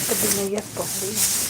Kebetulan ya pohon.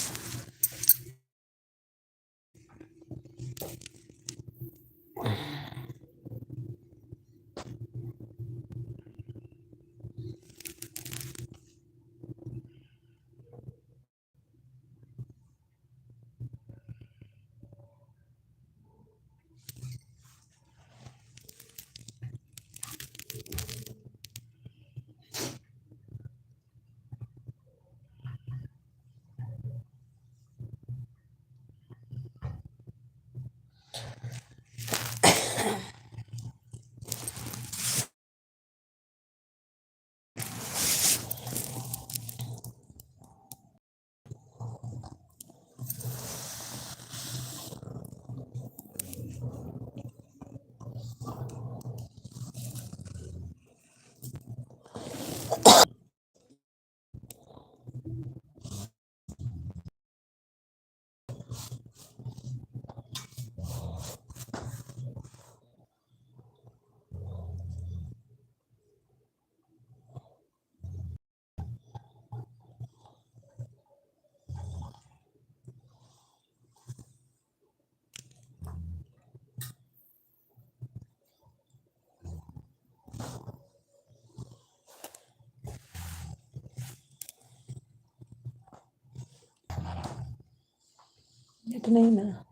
Itu na.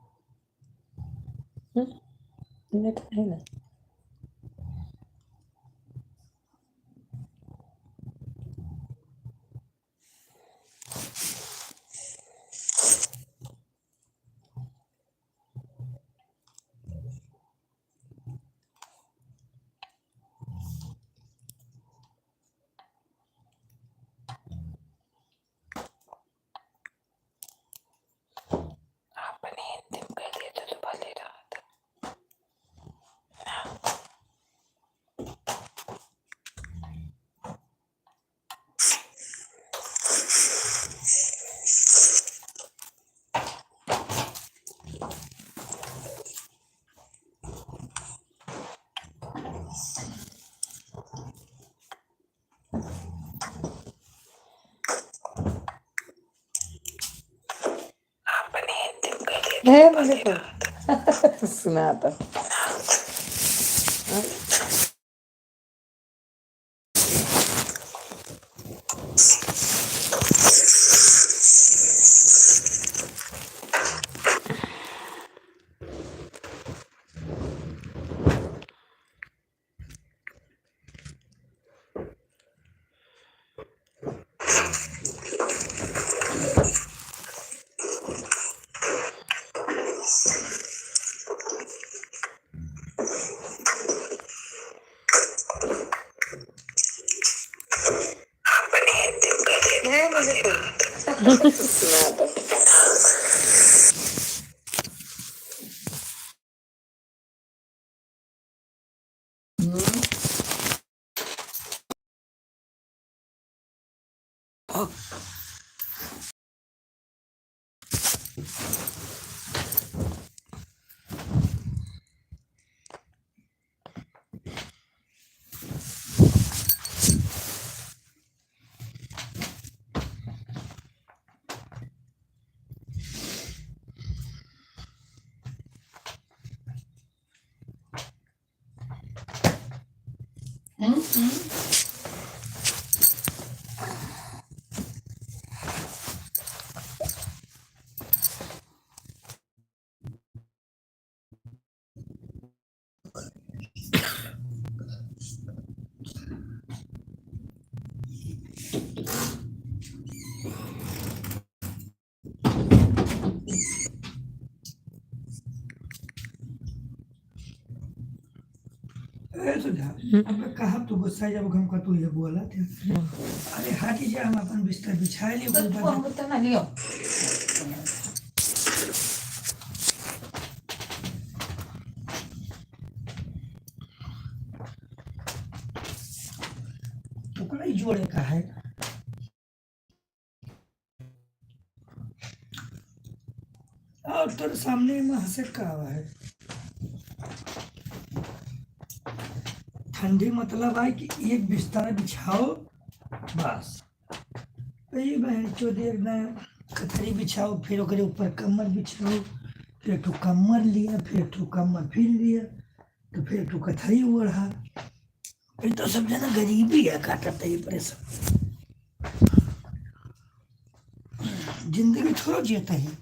Net na. Apa nih? Tim kali itu tuh balik dah. Apa nih? Tim kali itu balik dah. Sunata. Sunata. Oh. सुधा अब कहा तो गुस्सा जब हमका तू ये बोला था अरे हाथी जी हम अपन बिस्तर बिछा लिए टुकड़ा ही जोड़े का है और तेरे सामने में हंसे का हुआ है। ठंडी मतलब है कि एक बिस्तर बिछाओ बस। ये बहन चो देखना कतरी बिछाओ, फिर ओकरे ऊपर कम्बल बिछाओ, फिर तो कम्बल लिया, फिर तो कम्बल फिर लिया, तो फिर तो कथरी ओढ़ा। ये तो सब जना गरीबी है, काटता ये परेशान। जिंदगी थोड़ा जीता है।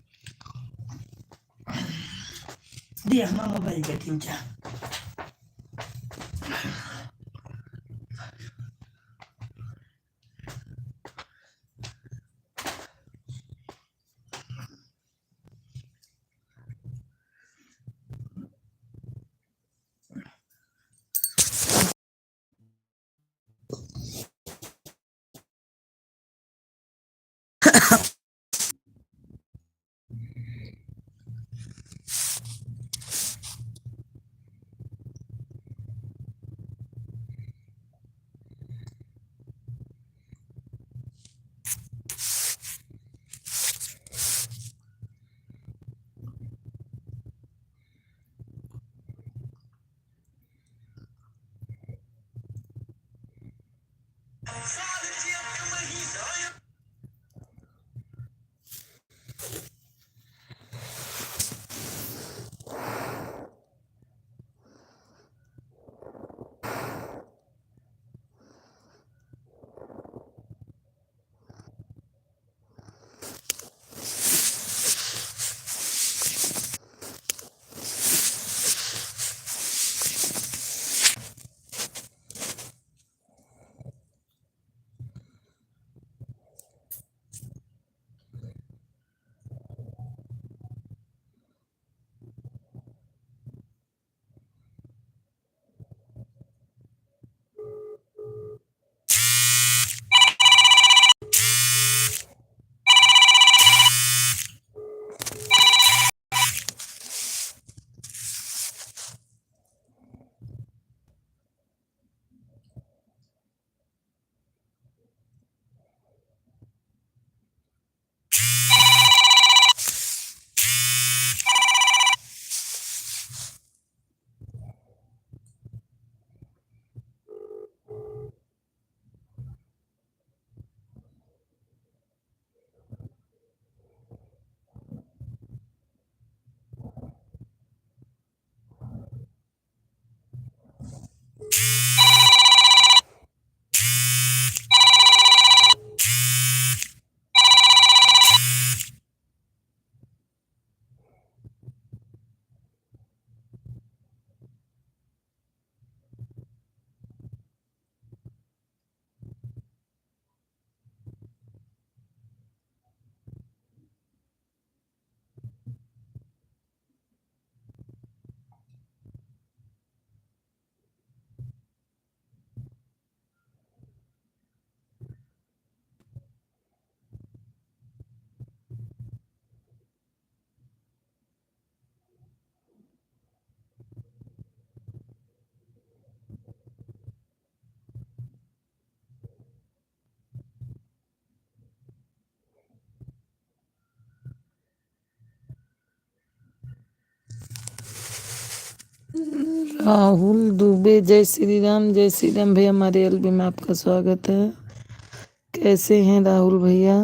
दे हमारा मोबाइल के 3-4। राहुल दुबे, जय श्री राम। जय श्री राम भैया, हमारे एलबी में आपका स्वागत है। कैसे हैं राहुल भैया?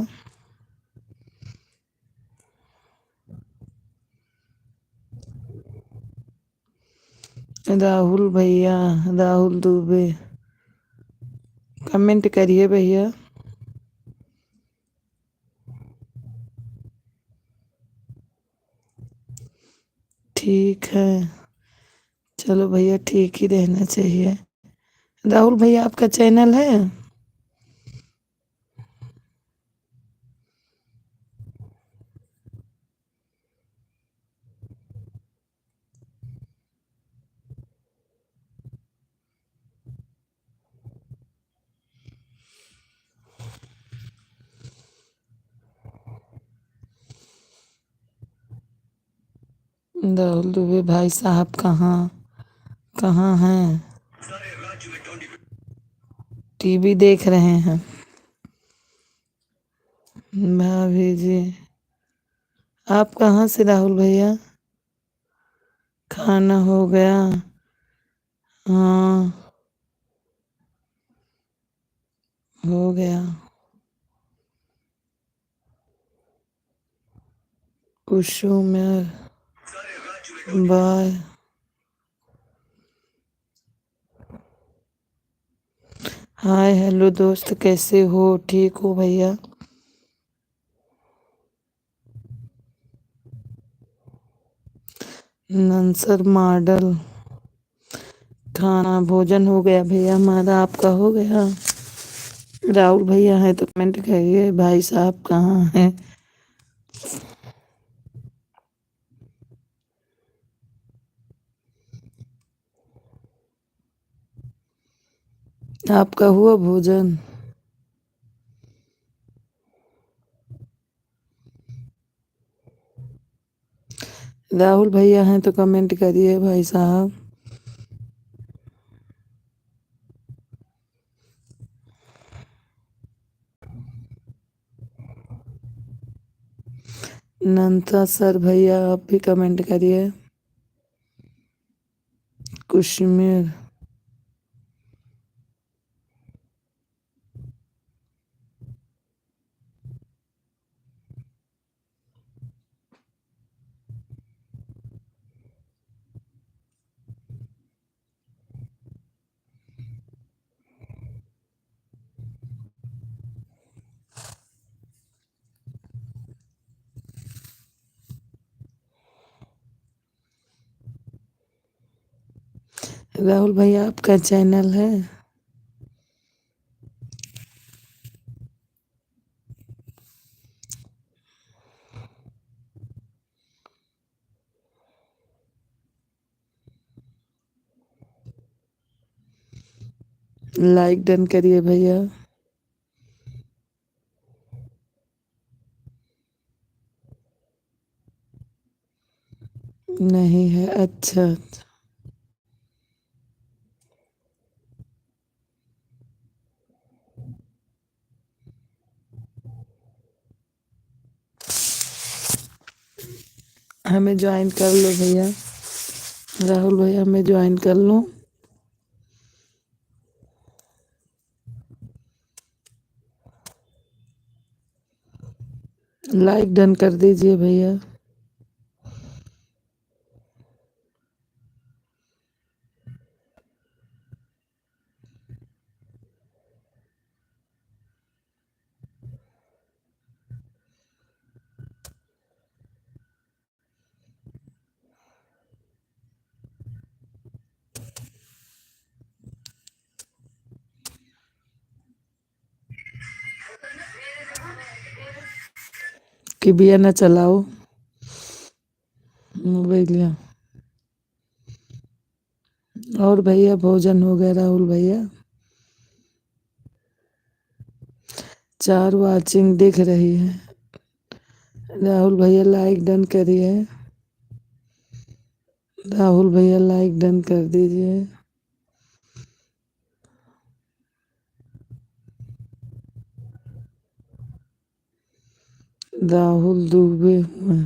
राहुल भैया, राहुल दुबे, कमेंट करिए भैया। ठीक है, चलो भैया, ठीक ही रहना चाहिए। राहुल भैया, आपका चैनल है? राहुल दुबे भाई साहब कहाँ कहाँ हैं? टीवी देख रहे हैं। भाभी जी, आप कहाँ से राहुल भैया? खाना हो गया? हाँ, हो गया। कुशुम बाय। हाय हेलो दोस्त, कैसे हो? ठीक हो भैया? नंसर मॉडल। खाना भोजन हो गया भैया हमारा, आपका हो गया? राहुल भैया है तो कमेंट करिए, भाई साहब कहाँ हैं? आपका हुआ भोजन? राहुल भैया हैं तो कमेंट करिए भाई साहब। नंता सर भैया आप भी कमेंट करिए। कश्मीर। राहुल भैया आपका चैनल है? लाइक डन करिए भैया। नहीं है, अच्छा। हमें ज्वाइन कर लो भैया। राहुल भैया हमें ज्वाइन कर लो। लाइक डन कर दीजिए भैया। कि भैया ना चलाओ मोबाइल। और भैया भोजन हो गया राहुल भैया? 4 वाचिंग दिख रही है। राहुल भैया लाइक डन करिए। राहुल भैया लाइक डन कर दीजिए। राहुल दुबे हुए।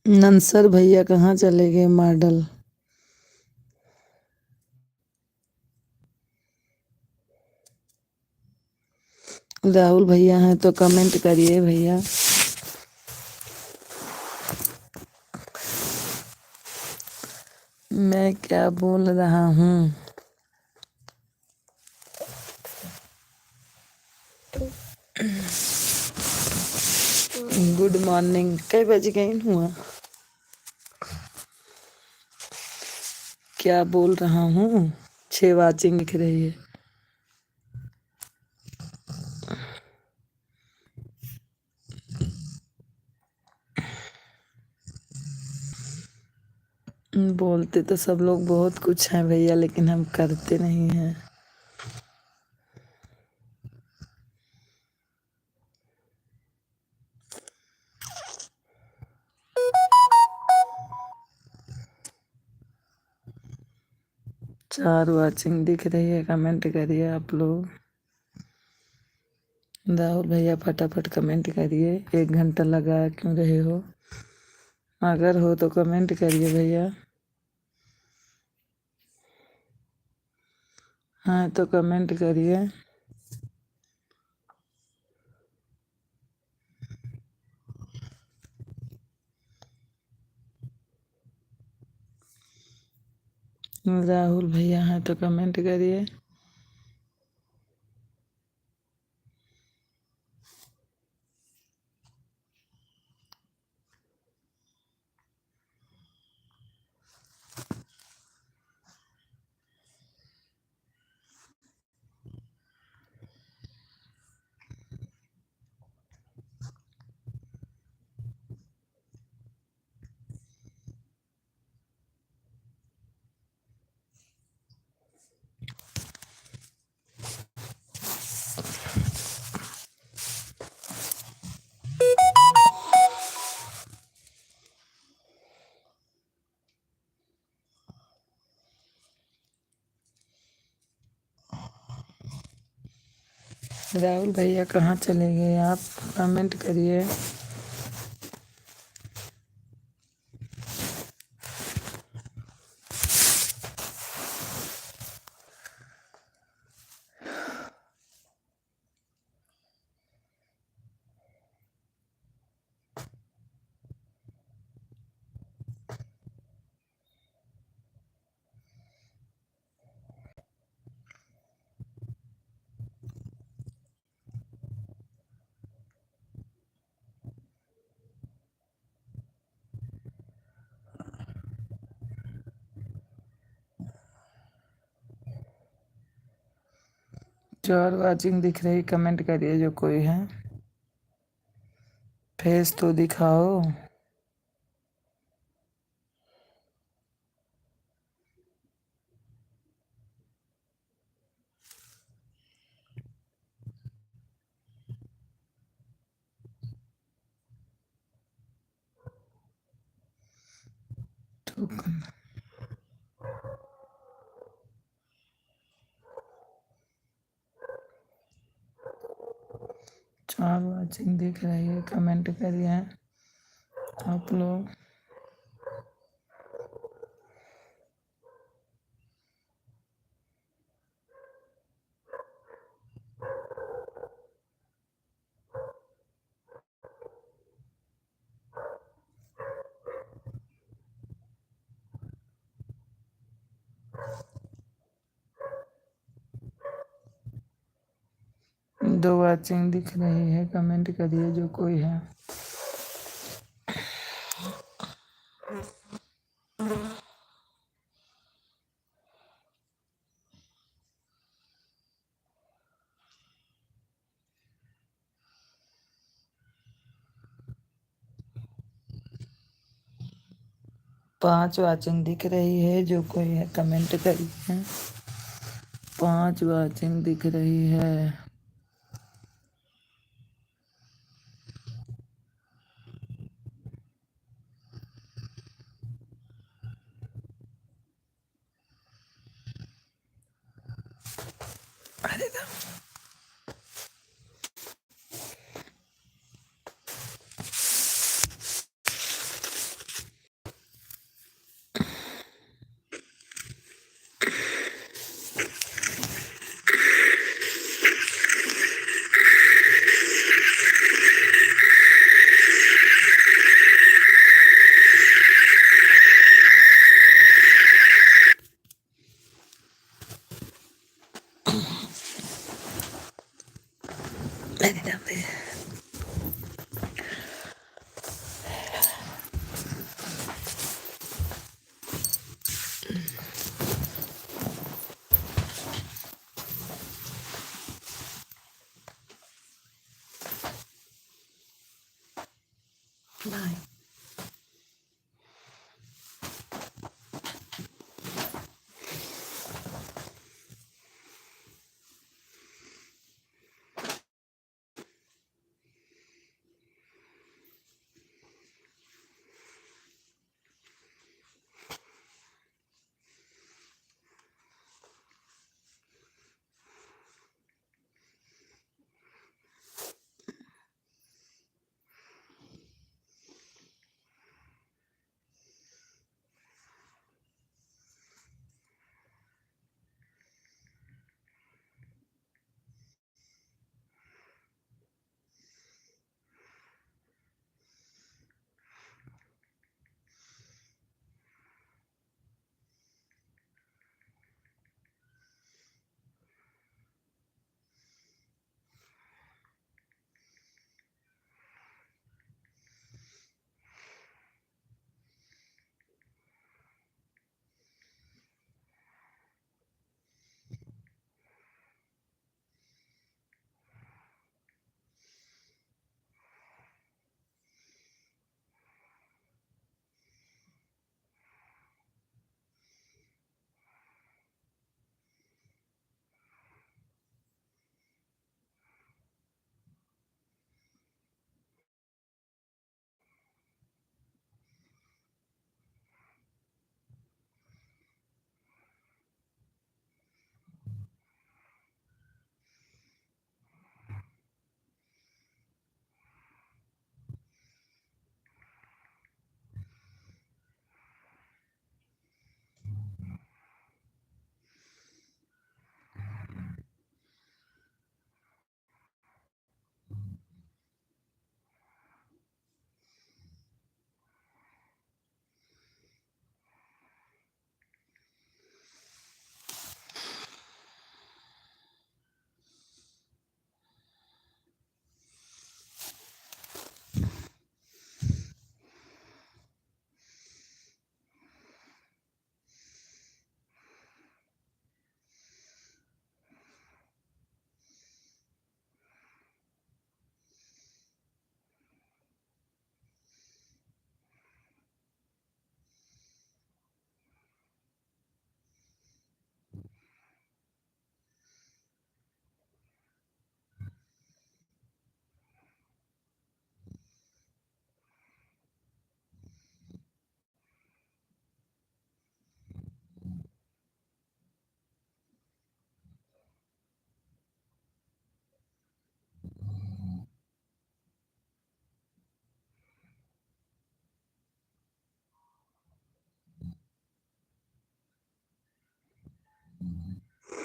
नंसर भैया कहाँ चले गए मॉडल? राहुल भैया हैं तो कमेंट करिए भैया। मैं क्या बोल रहा हूँ? Good morning. कई बजे गई हुआ? क्या बोल रहा हूँ? 6 वाचिंग दिख रही है। बोलते तो सब लोग बहुत कुछ हैं भैया, लेकिन हम करते नहीं हैं। 4 वॉचिंग दिख रही है, कमेंट करिए आप लोग। राहुल भैया फटाफट कमेंट करिए, 1 घंटा लगा क्यों रहे हो? अगर हो तो कमेंट करिए भैया। हाँ तो कमेंट करिए। राहुल भैया हैं तो कमेंट करिए। राहुल भैया कहाँ चले गए आप? कमेंट करिए। चार वॉचिंग दिख रही, कमेंट करिए जो कोई है। फेस तो दिखाओ। तो 4 वॉचिंग दिख रही है, कमेंट करिए आप लोग। दो वॉचिंग दिख रही है, कमेंट करिए जो कोई है। पांच वॉचिंग दिख रही है, जो कोई है कमेंट करिए। 5 वॉचिंग दिख रही है। अरे राम।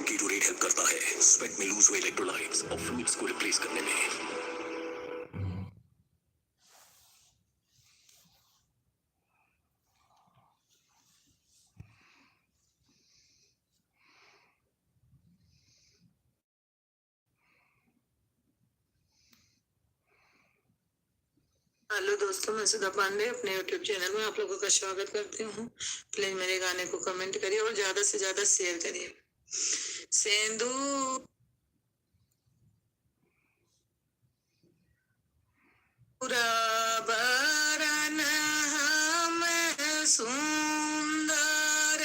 कीटोरेट हेल्प करता है स्वेट में लूज हुए इलेक्ट्रोलाइट्स और फ्लूइड्स को रिप्लेस करने में। हेलो दोस्तों, मैं सुधा पांडे अपने YouTube चैनल में आप लोगों का स्वागत करती हूँ। प्लीज मेरे गाने को कमेंट करिए और ज्यादा से ज्यादा शेयर करिए। सेंदू बरन हम सुंदर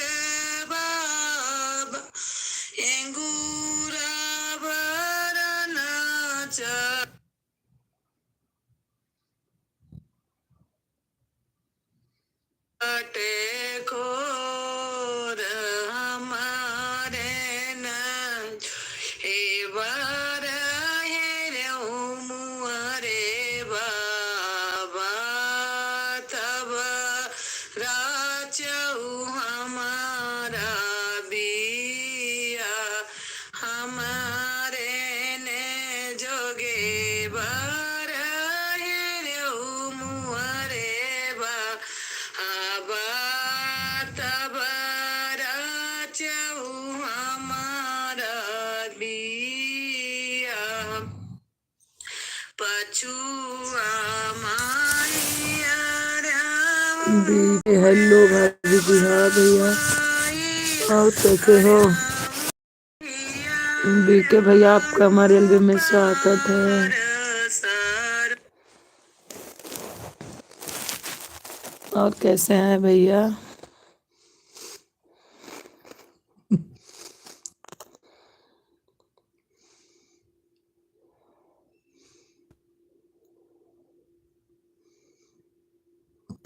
बाबा एंगूरा बरन चटे खोर हमारे न हे बर हे रे मुअरे बाबा तब राचऊ हमारा बिया हमारे ने जोगे बर हे रे मुअरे बा तब राचऊ हमारा बिया पछुआ माहिया हेलो भाभी जी। हाँ भैया, और कैसे हो? बीके भैया, आपका हमारे एल्बम में स्वागत है। और कैसे हैं भैया?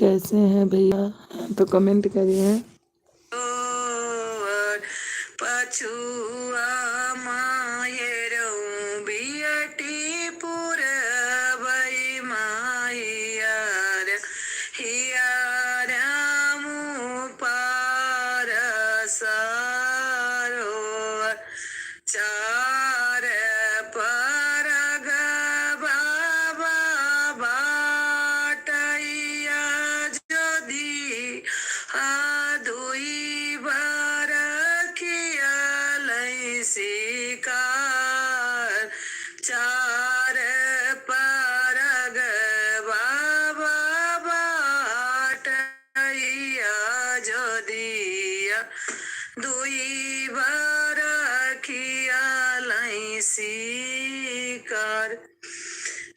कैसे हैं भैया? तो कमेंट करिए। पछुआ मायरो बियटी पुरबई माहियार हियार पार सरोवर चार परग बाबा बाटैया जदि दुई बार खियालै शिकार चार परग बाबा बाटैया जदिया दुई बार खियालै शिकार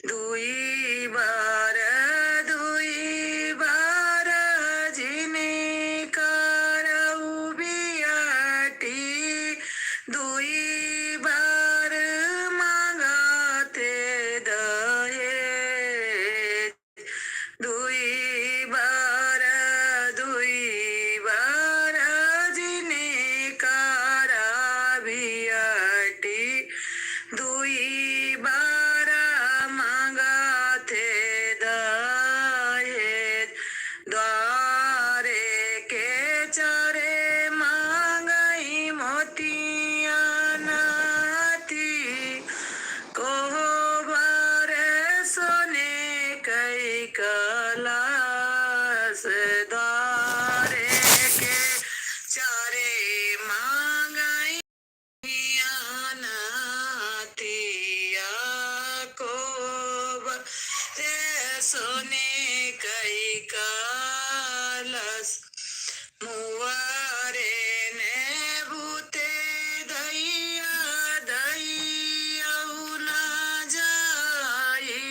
दुई बार जिने करऊ बियाटी दुई बार मांगते दहेज दुई बार जिने करा बियाटी दुई बार मांगते दहेज द्वारे के चरे मांगई मोतिया नाती कोहबर सोने कई कलास द्वारे के चारे मांगई नातिया कोहबर सोने कई कलस मुआरे ने भूते दैया ना जाई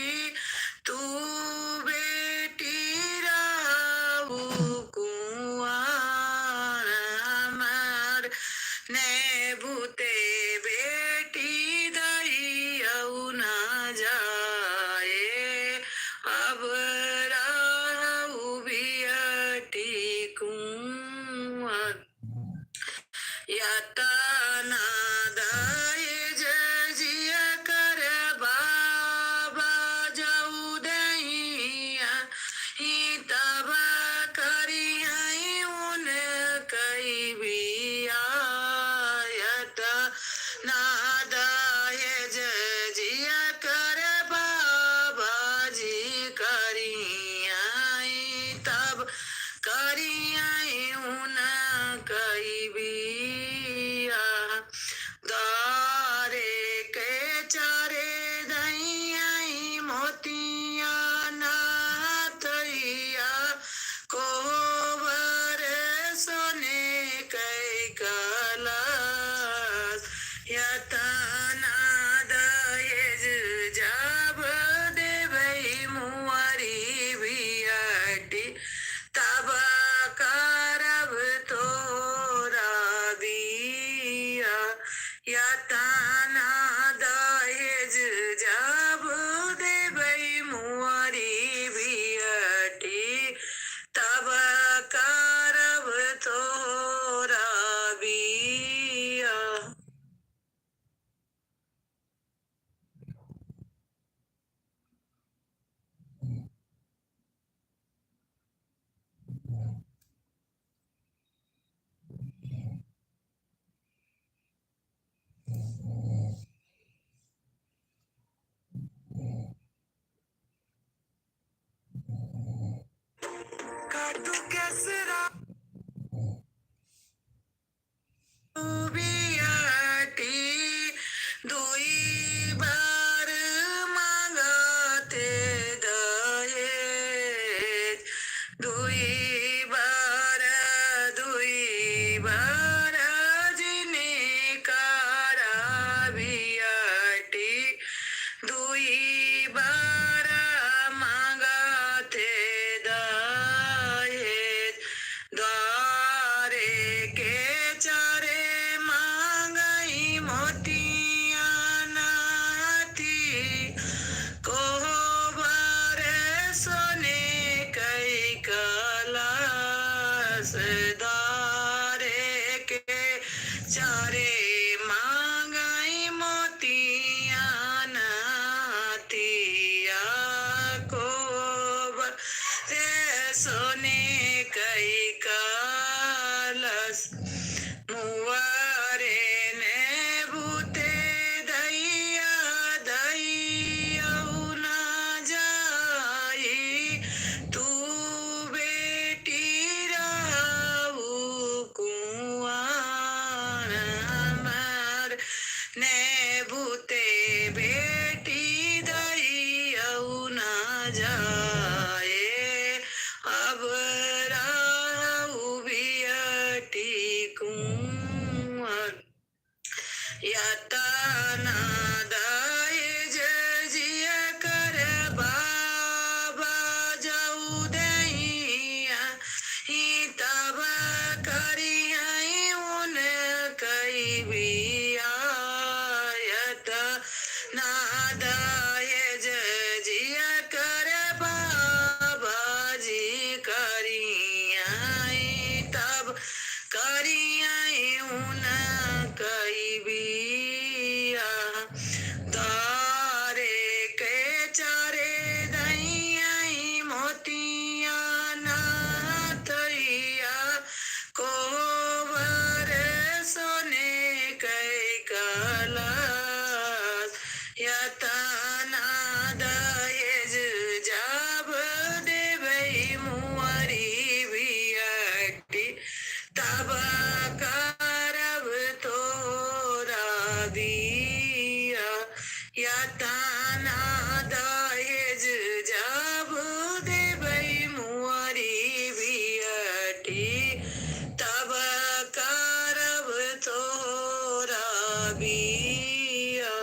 तू बेटी राहु कुंवर हमार ने भूते बेटी दैया ना जाए अब राहु बियटी कुंवर यातना दाय जजिया कर कलास यातना दहेज जब देबै मुआरी बियाटी तब करब तोरा बिया यातना दहेज जब देबै मुआरी बियाटी तब करब तोरा बिया। काटू कैसरा बियाटी दुई बार मांगते दहेज दुई बार जिने करा बियाटी दुई बार मांगते दहेज द्वारे के चारे मांगई मोतिया नाती कोहबर सोने कई कलास द्वारे के चारे मांगई मोतिया नातिया कोहबर सोने कई कलस मुआरे ने भूते दैया ना जाई तू बेटी रहू कुंवार मर ने भूते बेटी दैया ना जाए अब रहू बियटी कुंवर यातना दहेज जिया कर बाबा जाऊ दैया ही तब करिया उन कई बिया यातना दहेज जिया कर बाबा जी करिया तब करिया उन कई बिया दारे के चारे दैया मोतिया नाथैया कोहबर सोने कई कलास यातना दहेज जब देबै मुआरी बियाटी तब करब तोरा बिया यातना दहेज जब देबै मुआरी बियाटी तब करब तोरा बिया।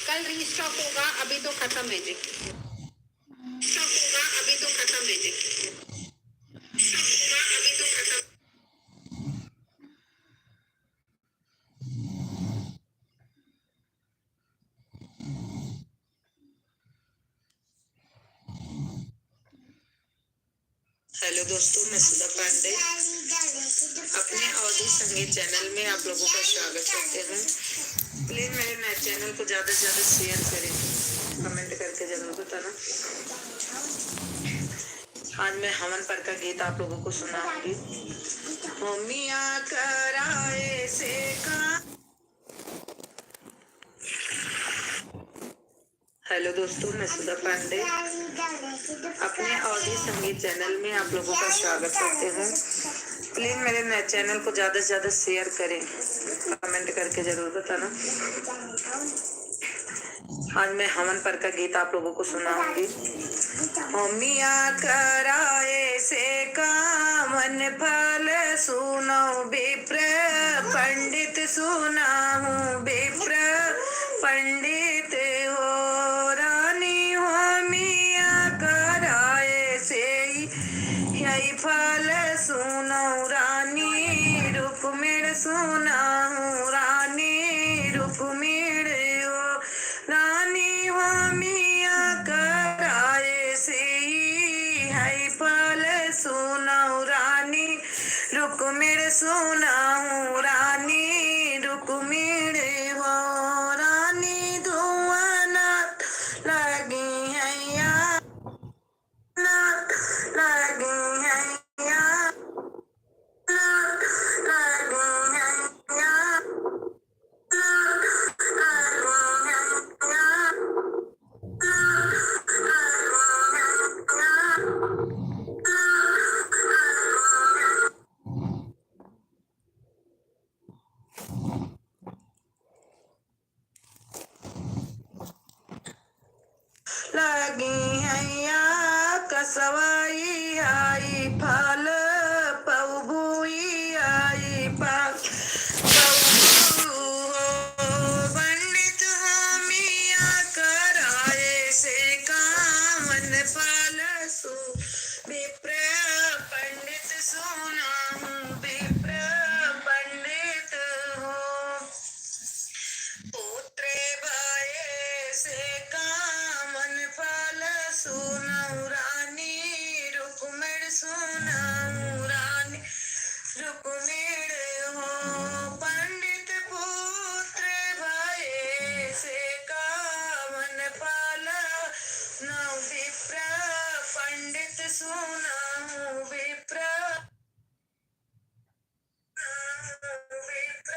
कल रीस्टॉक होगा, अभी तो खत्म है जी। स्टॉक होगा, अभी तो खत्म है जी। स्टॉक होगा, अभी तो खत्म। हेलो दोस्तों, मैं सुधा पांडे अपने अवधि संगीत चैनल में आप लोगों का स्वागत करते हैं। प्लीज मेरे नए चैनल को ज्यादा से ज्यादा शेयर करें, कमेंट करके जरूर बताना। आज मैं हवन पर का गीत आप लोगों को सुनाऊंगी। ओ मियाँ कराए से का। हेलो दोस्तों, मैं सुधा पांडे अपने अवधि संगीत चैनल में आप लोगों का स्वागत करते हूँ। प्लीज मेरे नए चैनल को ज्यादा से ज्यादा शेयर करें, कमेंट करके जरूर बताना। आज मैं हवन पर का गीत आप लोगों को सुनाऊंगी। ओ मियाँ कराए से कामन फल सुनो विप्र पंडित सुनाहू विप्र पंडित हो रानी हो मियाँ कराए से यही फल सुनो रानी रुक्मिण सुनाहू रानी रुक्मिण हो रानी हो मियाँ कराए से है फल सुनाऊ रानी रुक्मिण सुनाऊ रानी रुक्मिण हो रानी धुआं लगी है या लगी है या लगी है या लगी हैया कसवाई आई फल पौभुई आई पंडित हो मियाँ कराए से कामन फल सु विप्र पंडित सुनाहूँ विप्र पंडित हो पुत्र भये से कामन फल सुनऊ रानी रुक्मिण सुनऊ रानी रुक्मिण हो पंडित पुत्र भये से कामन फल नौ विप्र पंडित सुनऊ विप्र विप्र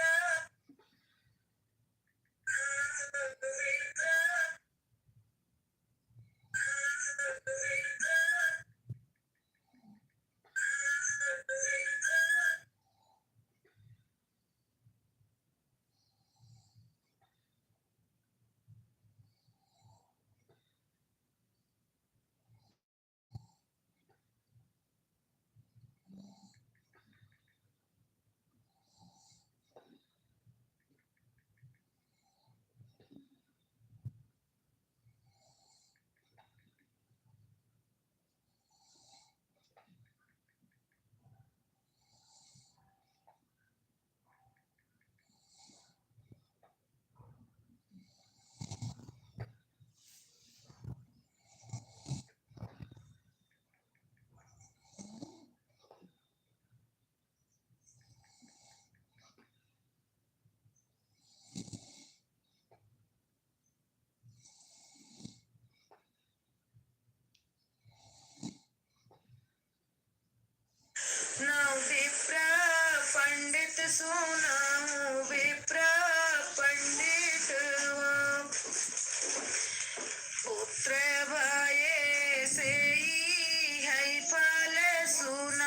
नौ विप्र पंडित सुनाऊँ विप्र पंडित हो पुत्र भये से है फल सुन